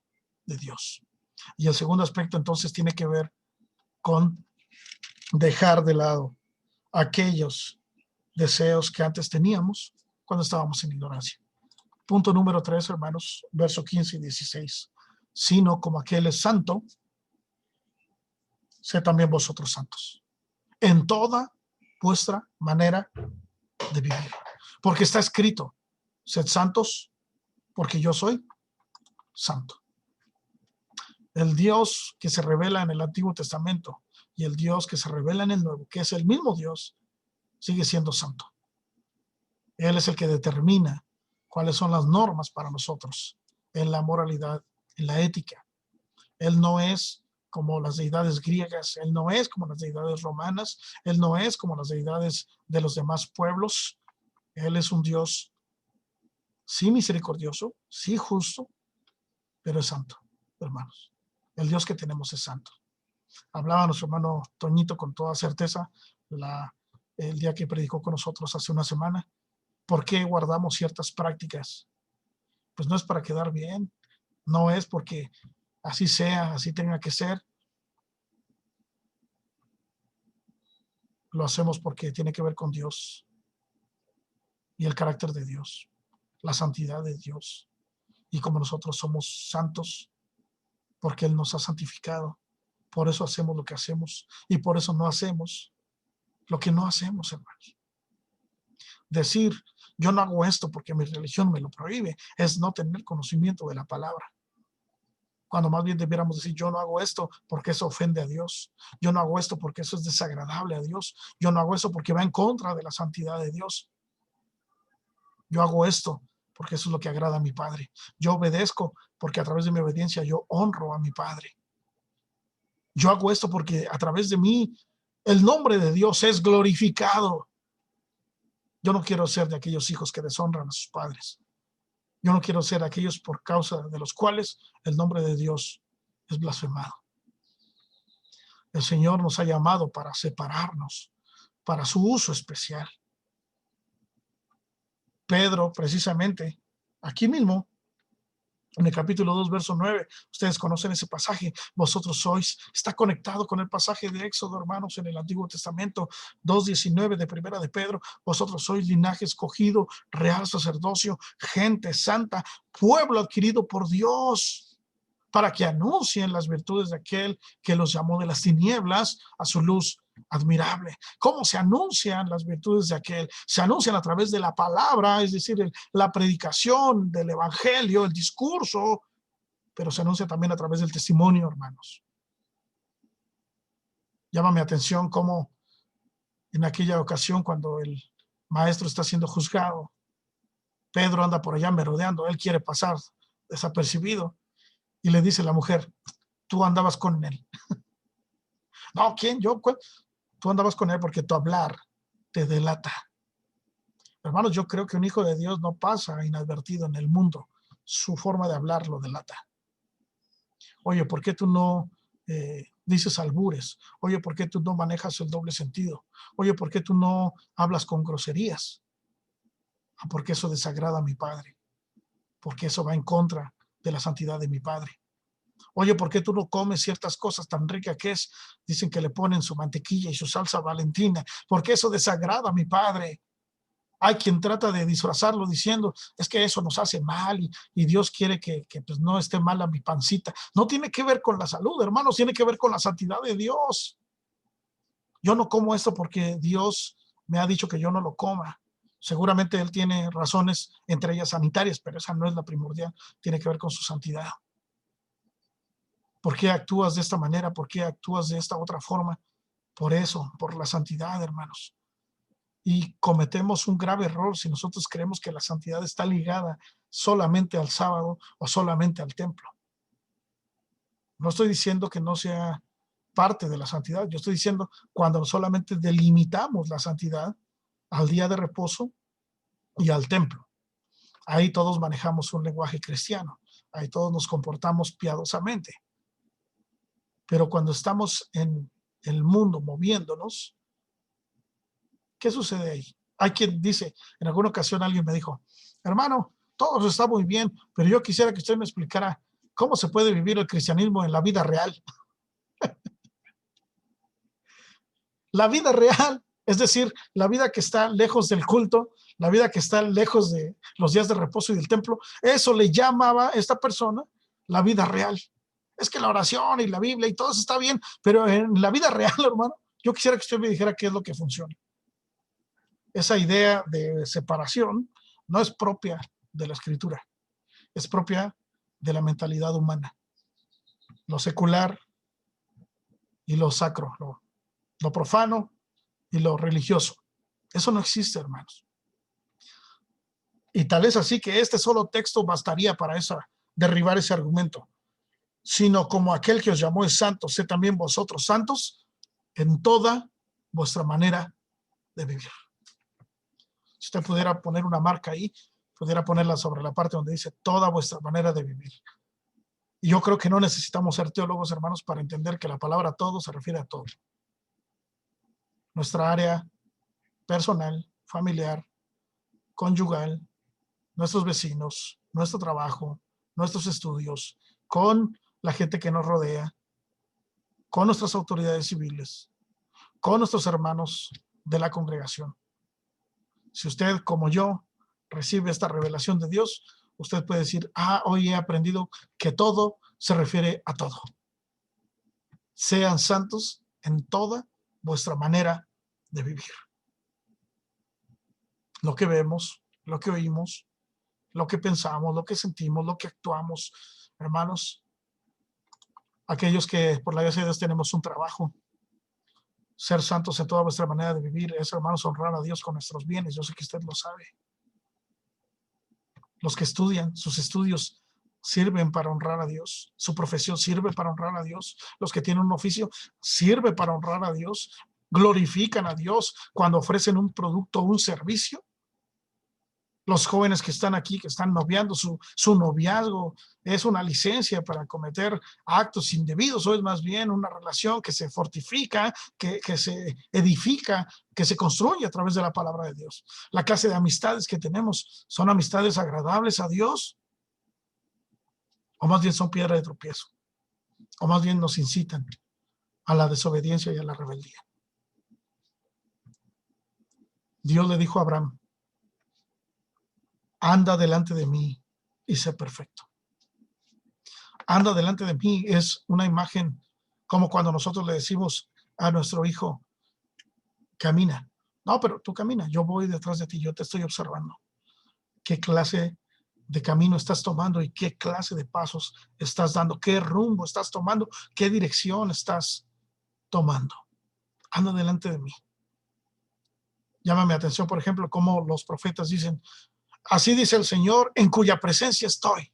de Dios. Y el segundo aspecto entonces tiene que ver con dejar de lado aquellos deseos que antes teníamos cuando estábamos en ignorancia. Punto número 3, hermanos, verso 15 y 16. Sino como aquel es santo, sé también vosotros santos, en toda vuestra manera de vivir. Porque está escrito, sed santos, porque yo soy santo. El Dios que se revela en el Antiguo Testamento y el Dios que se revela en el Nuevo, que es el mismo Dios, sigue siendo santo. Él es el que determina cuáles son las normas para nosotros en la moralidad, en la ética. Él no es como las deidades griegas, él no es como las deidades romanas, él no es como las deidades de los demás pueblos. Él es un Dios sí misericordioso, sí justo, pero es santo, hermanos. El Dios que tenemos es santo. Hablaba nuestro hermano Toñito con toda certeza el día que predicó con nosotros hace una semana. ¿Por qué guardamos ciertas prácticas? Pues no es para quedar bien, no es porque así sea, así tenga que ser. Lo hacemos porque tiene que ver con Dios y el carácter de Dios, la santidad de Dios. Y como nosotros somos santos, porque Él nos ha santificado, por eso hacemos lo que hacemos y por eso no hacemos lo que no hacemos, hermanos. Decir, yo no hago esto porque mi religión me lo prohíbe, es no tener conocimiento de la palabra. Cuando más bien debiéramos decir, yo no hago esto porque eso ofende a Dios. Yo no hago esto porque eso es desagradable a Dios. Yo no hago esto porque va en contra de la santidad de Dios. Yo hago esto porque eso es lo que agrada a mi Padre. Yo obedezco porque a través de mi obediencia yo honro a mi Padre. Yo hago esto porque a través de mí el nombre de Dios es glorificado. Yo no quiero ser de aquellos hijos que deshonran a sus padres. Yo no quiero ser aquellos por causa de los cuales el nombre de Dios es blasfemado. El Señor nos ha llamado para separarnos, para su uso especial. Pedro, precisamente, aquí mismo, en el capítulo 2, verso 9, ustedes conocen ese pasaje, vosotros sois, está conectado con el pasaje de Éxodo, hermanos, en el Antiguo Testamento, 2:19 de Primera de Pedro, vosotros sois linaje escogido, real sacerdocio, gente santa, pueblo adquirido por Dios, para que anuncien las virtudes de aquel que los llamó de las tinieblas a su luz admirable. ¿Cómo se anuncian las virtudes de aquel? Se anuncian a través de la palabra, es decir, la predicación del evangelio, el discurso, pero se anuncia también a través del testimonio, hermanos. Llama mi atención cómo en aquella ocasión cuando el maestro está siendo juzgado, Pedro anda por allá merodeando, él quiere pasar desapercibido y le dice la mujer, tú andabas con él. No, ¿quién? Yo. Tú andabas con él porque tu hablar te delata. Hermanos, yo creo que un hijo de Dios no pasa inadvertido en el mundo. Su forma de hablar lo delata. Oye, ¿por qué tú no dices albures? Oye, ¿por qué tú no manejas el doble sentido? Oye, ¿por qué tú no hablas con groserías? Porque eso desagrada a mi Padre. Porque eso va en contra de la santidad de mi Padre. Oye, ¿por qué tú no comes ciertas cosas tan ricas que es? Dicen que le ponen su mantequilla y su salsa valentina, porque eso desagrada a mi Padre. Hay quien trata de disfrazarlo diciendo, es que eso nos hace mal y Dios quiere que pues no esté mala mi pancita. No tiene que ver con la salud, hermanos, tiene que ver con la santidad de Dios. Yo no como esto porque Dios me ha dicho que yo no lo coma. Seguramente Él tiene razones, entre ellas sanitarias, pero esa no es la primordial, tiene que ver con su santidad. ¿Por qué actúas de esta manera? ¿Por qué actúas de esta otra forma? Por eso, por la santidad, hermanos. Y cometemos un grave error si nosotros creemos que la santidad está ligada solamente al sábado o solamente al templo. No estoy diciendo que no sea parte de la santidad. Yo estoy diciendo cuando solamente delimitamos la santidad al día de reposo y al templo. Ahí todos manejamos un lenguaje cristiano. Ahí todos nos comportamos piadosamente. Pero cuando estamos en el mundo moviéndonos, ¿qué sucede ahí? Hay quien dice, en alguna ocasión alguien me dijo, hermano, todo eso está muy bien, pero yo quisiera que usted me explicara cómo se puede vivir el cristianismo en la vida real. La vida real Es decir, la vida que está lejos del culto, la vida que está lejos de los días de reposo y del templo, eso le llamaba a esta persona la vida real. Es que la oración y la Biblia y todo eso está bien, pero en la vida real, hermano, yo quisiera que usted me dijera qué es lo que funciona. Esa idea de separación no es propia de la Escritura, es propia de la mentalidad humana. Lo secular y lo sacro, lo profano y lo religioso. Eso no existe, hermanos. Y tal es así que este solo texto bastaría para derribar ese argumento. Sino como aquel que os llamó es santo, sé también vosotros santos en toda vuestra manera de vivir. Si usted pudiera poner una marca ahí, pudiera ponerla sobre la parte donde dice toda vuestra manera de vivir. Y yo creo que no necesitamos ser teólogos, hermanos, para entender que la palabra todo se refiere a todo. Nuestra área personal, familiar, conyugal, nuestros vecinos, nuestro trabajo, nuestros estudios, con la gente que nos rodea, con nuestras autoridades civiles, con nuestros hermanos de la congregación. Si usted, como yo, recibe esta revelación de Dios, usted puede decir, hoy he aprendido que todo se refiere a todo. Sean santos en toda vuestra manera de vivir. Lo que vemos, lo que oímos, lo que pensamos, lo que sentimos, lo que actuamos. Hermanos, aquellos que por la gracia de Dios tenemos un trabajo, ser santos en toda vuestra manera de vivir es, hermanos, honrar a Dios con nuestros bienes. Yo sé que usted lo sabe. Los que estudian, sus estudios sirven para honrar a Dios. Su profesión sirve para honrar a Dios. Los que tienen un oficio sirve para honrar a Dios. Glorifican a Dios cuando ofrecen un producto o un servicio. Los jóvenes que están aquí, que están noviando, su noviazgo es una licencia para cometer actos indebidos, o es más bien una relación que se fortifica, que se edifica, que se construye a través de la palabra de Dios. La clase de amistades que tenemos, ¿son amistades agradables a Dios? ¿O más bien son piedra de tropiezo? ¿O más bien nos incitan a la desobediencia y a la rebeldía? Dios le dijo a Abraham, anda delante de mí y sé perfecto. Anda delante de mí es una imagen como cuando nosotros le decimos a nuestro hijo, camina. No, pero tú camina, yo voy detrás de ti, yo te estoy observando. ¿Qué clase de camino estás tomando y qué clase de pasos estás dando? ¿Qué rumbo estás tomando? ¿Qué dirección estás tomando? Anda delante de mí. Llama mi atención, por ejemplo, cómo los profetas dicen, así dice el Señor, en cuya presencia estoy.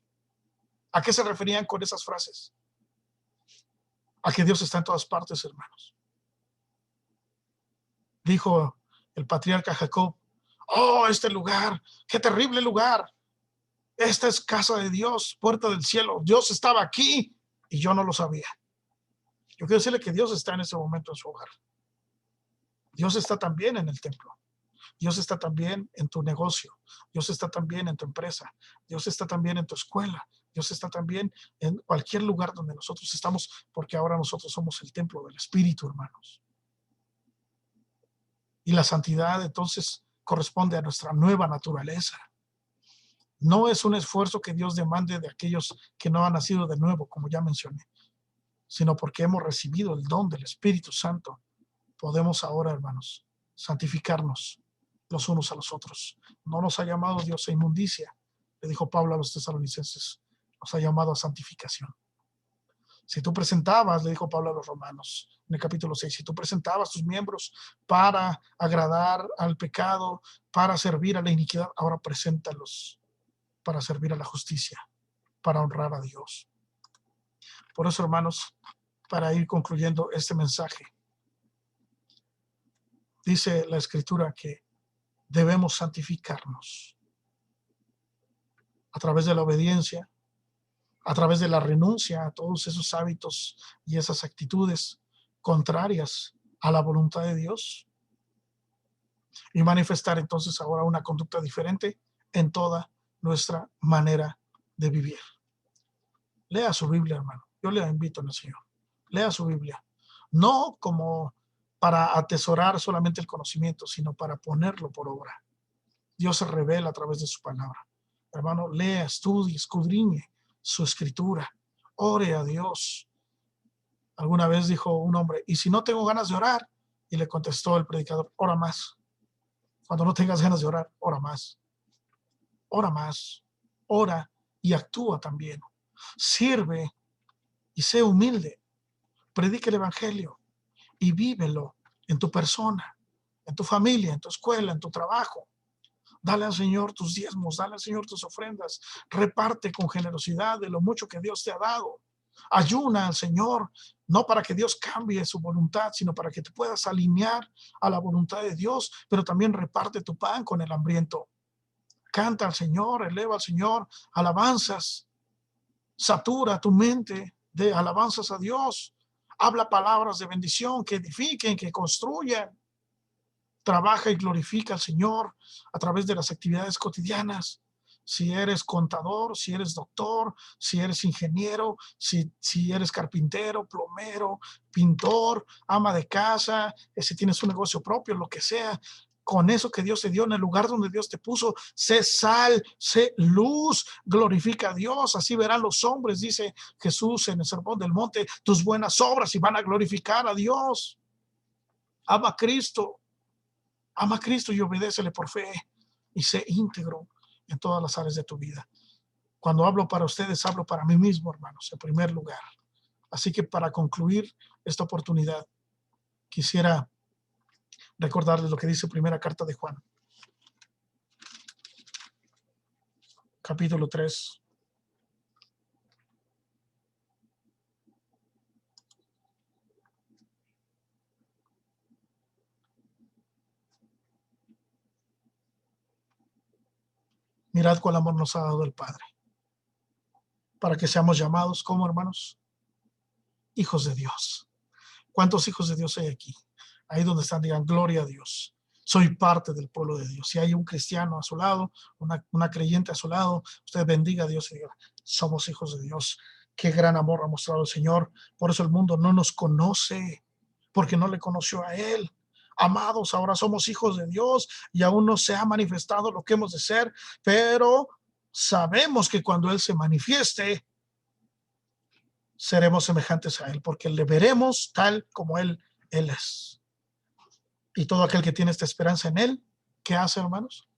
¿A qué se referían con esas frases? A que Dios está en todas partes, hermanos. Dijo el patriarca Jacob, este lugar, qué terrible lugar. Esta es casa de Dios, puerta del cielo. Dios estaba aquí y yo no lo sabía. Yo quiero decirle que Dios está en ese momento en su hogar. Dios está también en el templo. Dios está también en tu negocio. Dios está también en tu empresa. Dios está también en tu escuela. Dios está también en cualquier lugar donde nosotros estamos, porque ahora nosotros somos el templo del Espíritu, hermanos. Y la santidad entonces corresponde a nuestra nueva naturaleza. No es un esfuerzo que Dios demande de aquellos que no han nacido de nuevo, como ya mencioné, sino porque hemos recibido el don del Espíritu Santo. Podemos ahora, hermanos, santificarnos los unos a los otros. No nos ha llamado Dios a inmundicia, le dijo Pablo a los tesalonicenses, nos ha llamado a santificación. Si tú presentabas, le dijo Pablo a los romanos en el capítulo 6, si tú presentabas tus miembros para agradar al pecado, para servir a la iniquidad, ahora preséntalos para servir a la justicia, para honrar a Dios. Por eso, hermanos, para ir concluyendo este mensaje, dice la Escritura que debemos santificarnos a través de la obediencia, a través de la renuncia a todos esos hábitos y esas actitudes contrarias a la voluntad de Dios, y manifestar entonces ahora una conducta diferente en toda nuestra manera de vivir. Lea su Biblia, hermano. Yo le invito al Señor. Lea su Biblia. No como para atesorar solamente el conocimiento, sino para ponerlo por obra. Dios se revela a través de su palabra. Hermano, lea, estudie, escudriñe su escritura, ore a Dios. Alguna vez dijo un hombre, ¿y si no tengo ganas de orar? Y le contestó el predicador, ora más. Cuando no tengas ganas de orar, ora más. Ora más. Ora y actúa también. Sirve y sé humilde. Predica el evangelio y vívelo en tu persona, en tu familia, en tu escuela, en tu trabajo. Dale al Señor tus diezmos, dale al Señor tus ofrendas. Reparte con generosidad de lo mucho que Dios te ha dado. Ayuna al Señor, no para que Dios cambie su voluntad, sino para que te puedas alinear a la voluntad de Dios, pero también reparte tu pan con el hambriento. Canta al Señor, eleva al Señor, alabanzas. Satura tu mente de alabanzas a Dios. Habla palabras de bendición que edifiquen, que construyan. Trabaja y glorifica al Señor a través de las actividades cotidianas. Si eres contador, si eres doctor, si eres ingeniero, si eres carpintero, plomero, pintor, ama de casa, si tienes un negocio propio, lo que sea, con eso que Dios te dio en el lugar donde Dios te puso, sé sal, sé luz, glorifica a Dios, así verán los hombres, dice Jesús en el Sermón del Monte, tus buenas obras y van a glorificar a Dios. Ama a Cristo. Ama a Cristo y obedécele por fe y sé íntegro en todas las áreas de tu vida. Cuando hablo para ustedes, hablo para mí mismo, hermanos, en primer lugar. Así que para concluir esta oportunidad, quisiera recordarles lo que dice primera carta de Juan, capítulo 3. Mirad cuál amor nos ha dado el Padre, para que seamos llamados como hermanos, hijos de Dios. ¿Cuántos hijos de Dios hay aquí? Ahí donde están, digan, gloria a Dios. Soy parte del pueblo de Dios. Si hay un cristiano a su lado, una creyente a su lado, usted bendiga a Dios y diga, somos hijos de Dios. Qué gran amor ha mostrado el Señor. Por eso el mundo no nos conoce, porque no le conoció a Él. Amados, ahora somos hijos de Dios y aún no se ha manifestado lo que hemos de ser, pero sabemos que cuando Él se manifieste, seremos semejantes a Él, porque le veremos tal como Él es. Y todo aquel que tiene esta esperanza en Él, ¿qué hace, hermanos?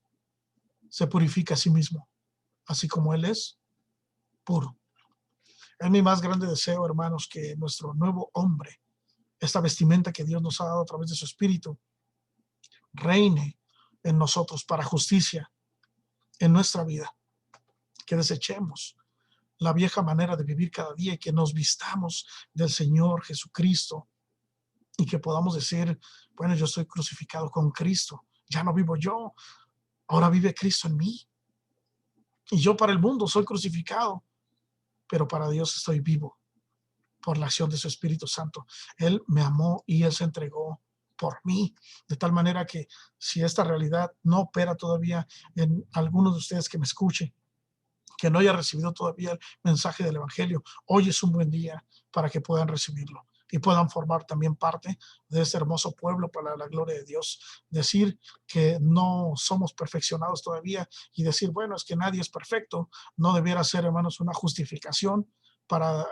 Se purifica a sí mismo, así como Él es puro. Es mi más grande deseo, hermanos, que nuestro nuevo hombre, esta vestimenta que Dios nos ha dado a través de su Espíritu, reine en nosotros para justicia en nuestra vida. Que desechemos la vieja manera de vivir cada día y que nos vistamos del Señor Jesucristo y que podamos decir, bueno, yo estoy crucificado con Cristo, ya no vivo yo, ahora vive Cristo en mí. Y yo para el mundo soy crucificado, pero para Dios estoy vivo por la acción de su Espíritu Santo. Él me amó y Él se entregó por mí, de tal manera que si esta realidad no opera todavía en algunos de ustedes que me escuchen, que no haya recibido todavía el mensaje del Evangelio, hoy es un buen día para que puedan recibirlo y puedan formar también parte de este hermoso pueblo para la gloria de Dios. Decir que no somos perfeccionados todavía y decir, bueno, es que nadie es perfecto, no debiera ser, hermanos, una justificación para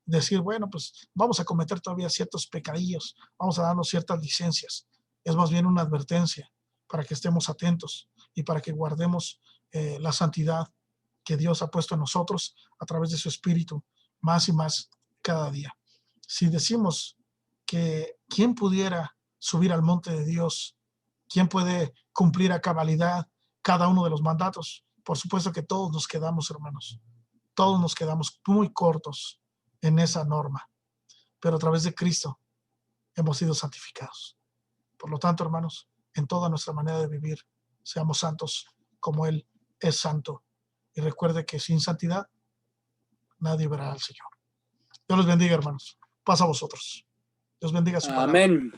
decir, bueno, pues vamos a cometer todavía ciertos pecadillos, vamos a darnos ciertas licencias. Es más bien una advertencia para que estemos atentos y para que guardemos la santidad que Dios ha puesto en nosotros a través de su Espíritu más y más cada día. Si decimos que quién pudiera subir al monte de Dios, quién puede cumplir a cabalidad cada uno de los mandatos, por supuesto que todos nos quedamos, hermanos, todos nos quedamos muy cortos en esa norma, pero a través de Cristo hemos sido santificados. Por lo tanto, hermanos, en toda nuestra manera de vivir, seamos santos como Él es santo. Y recuerde que sin santidad nadie verá al Señor. Dios los bendiga, hermanos. Paz a vosotros. Dios bendiga su palabra. Amén.